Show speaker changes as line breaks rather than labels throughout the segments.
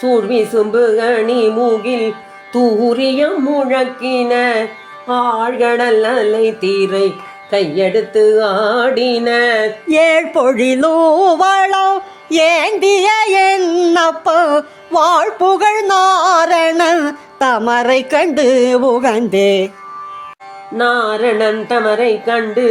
சூழ்விசும்பு அணி மூகில் தூரியம் முழக்கின ஆழ்கடல் அலை தீரை கையெடுத்து ஆடின
ஏழ்பொழிலூவளம் ஏந்திய என்னப்ப வாழ்புகழ் நாரணன் தமரை கண்டு உகந்தே
நாரணன் தமரை கண்டு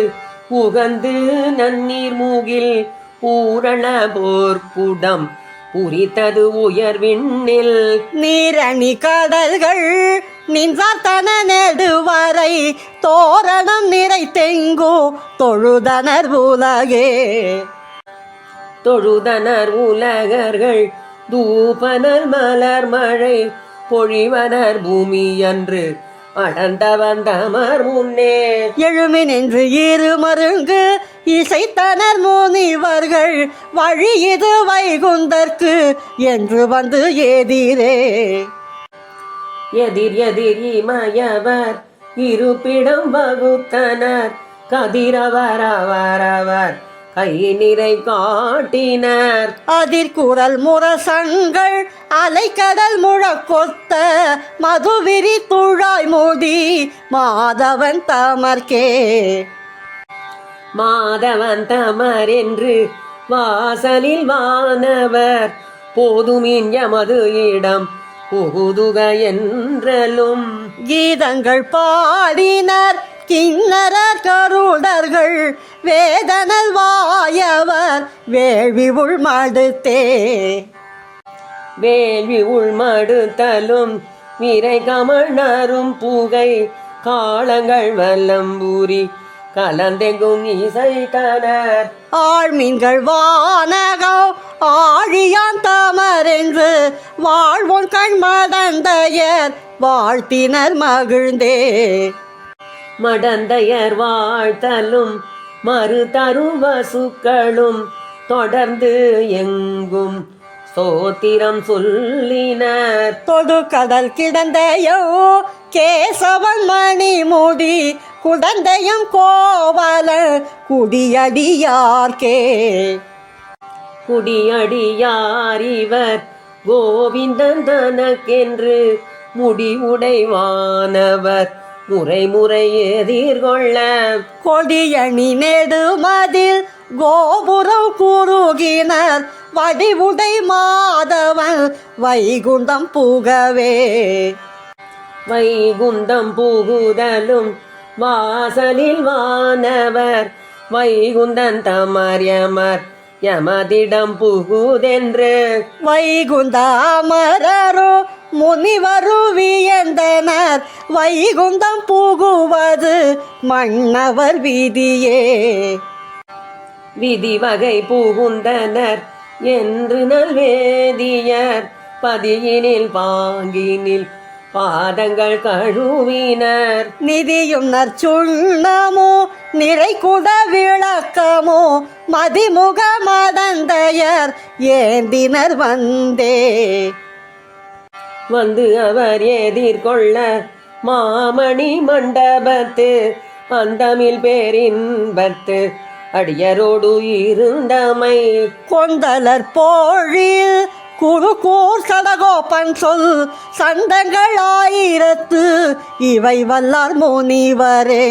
உகந்து நன்னீர் மூகில் பூரண போர்க்குடம் புரித்தது உயர்விண்ணில்
நீரணி கடல்கள் நின்றார்த்தன நெடுவரை தோரணம் நிறைத்தெங்கோ தொழுதனர் உலகே
தொழுதனர் உலகர்கள் தூபனர் மலர் மழை பொழிவனர் பூமி அன்று அடர்ந்த வந்தமர் முன்னே
எழுமி நின்று இரு மருங்கு இசைத்தனர் முனிவர்கள் வழி இது வைகுந்தற்கு என்று வந்து எதிரே
எதிர் எதிர் இமயவர் இருப்பிடம் வகுத்தனர் கதிரவர் அவரவர் கை நிறை காட்டினர்
அதிர்குரல் முரசங்கள் அலைக்கடல் முழக்கொத்த மதுவிரி துழாய் மூடி மாதவன் தமர்க்கே
மாதவன் தமர் என்று வாசலில் வானவர் போதுமின் எமது இடம் புகுதுக என்றலும்
கீதங்கள் பாடினர் கிண்ணறர் கருடர்கள் வேதனல் வாயவர் வேள்வி உள்மடுத்தே
வேள்வி உள்மடுத்தலும் விரை கமணரும் புகை காலங்கள் வல்லம்பூரி கலந்தெங்கும் இசைத்தனர்
ஆழ்மீன்கள் வானகம் ஆழியான் தமர் என்று வாழ்வோன் கண்மடந்தையர் வாழ்த்தினர் மகிழ்ந்தே
மடந்தையர் வாழ்த்தலும் மறு தருவசுக்களும் தொடர்ந்து எங்கும் சோத்திரம் சொல்லினர்
தொடு கடல் கிடந்தையோ கேசவன் மணி மூடி குடந்தையும் கோவல குடியடியார்க்கே
குடியடியார் இவர் கோவிந்தன் தனக்கென்று முடிவுடைவானவர் முறை முறை எதிர்கொள்ள
கொடியணி நெடுமதில் கோபுரம் குறுகினர் வடிவுடை மாதவன் வைகுந்தம் புகவே
வைகுந்தம் புகுதலும் வாசலில் வானவர் வைகுந்தன் தமர் யமர் யமதிடம் புகுதென்று
வைகுந்த அமரரோ முனிவரு வியந்தனர் வைகுந்தம் புகுவது மன்னவர் விதியே
விதி வகை புகுந்தனர் என்று நல்வேதியர் பதியினில் பாங்கினில் பாதங்கள் கழுவினர்
நிதியும் நற்சுண்ணமோ நிறைகுட விளக்கமோ மதிமுக மடந்தையர் ஏந்தினர் வந்தே
வந்து அவர் எதிர்கொள்ள மாமணி மண்டபத்து அந்தமில் பேரின்பத்து அடியரோடு இருந்தமை
கொந்தலர் போழில் குறுகூர் சடகோப்பன் சொல் சண்டங்கள் 1000 இவை வல்லார் முனிவரே